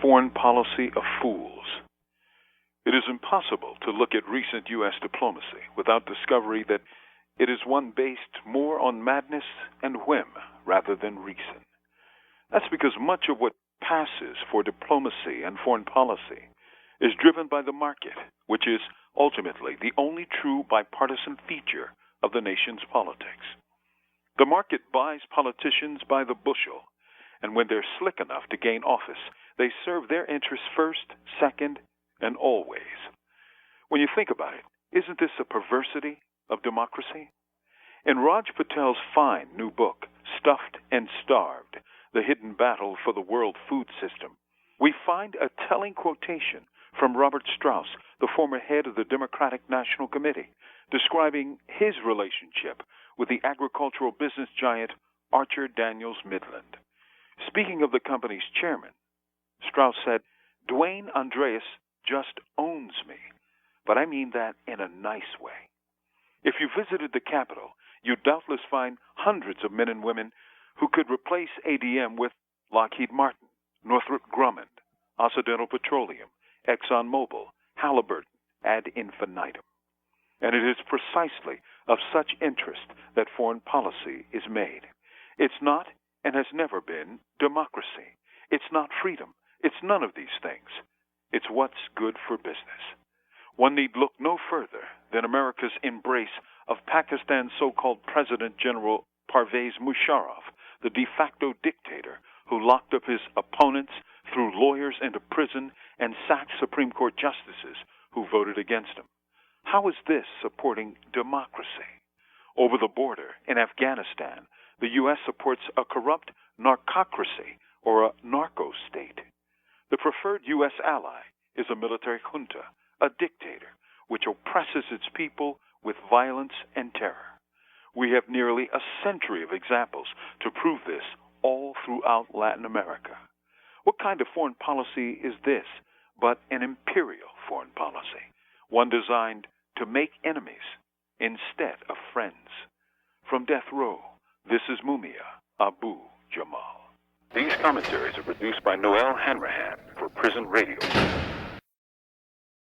foreign policy of fools. It is impossible to look at recent U.S. diplomacy without discovery that it is one based more on madness and whim rather than reason. That's because much of what passes for diplomacy and foreign policy is driven by the market, which is ultimately the only true bipartisan feature of the nation's politics. The market buys politicians by the bushel, and when they're slick enough to gain office, they serve their interests first, second, and always. When you think about it, isn't this a perversity of democracy? In Raj Patel's fine new book, Stuffed and Starved, The Hidden Battle for the World Food System, we find a telling quotation from Robert Strauss, the former head of the Democratic National Committee, describing his relationship with the agricultural business giant Archer Daniels Midland. Speaking of the company's chairman, Strauss said, "Dwayne Andreas just owns me, but I mean that in a nice way." If you visited the Capitol, you'd doubtless find hundreds of men and women who could replace ADM with Lockheed Martin, Northrop Grumman, Occidental Petroleum, ExxonMobil, Halliburton, ad infinitum. And it is precisely of such interest that foreign policy is made. It's not, and has never been, democracy. It's not freedom. It's none of these things. It's what's good for business. One need look no further than America's embrace of Pakistan's so-called President General Parvez Musharraf, the de facto dictator who locked up his opponents, threw lawyers into prison, and sacked Supreme Court justices who voted against him. How is this supporting democracy? Over the border, in Afghanistan, the U.S. supports a corrupt narcocracy or a narco-state. The preferred U.S. ally is a military junta, a dictator, which oppresses its people with violence and terror. We have nearly a century of examples to prove this all throughout Latin America. What kind of foreign policy is this but an imperial foreign policy, one designed to make enemies instead of friends? From death row, this is Mumia, Abu Jamal. These commentaries are produced by Noel Hanrahan for Prison Radio.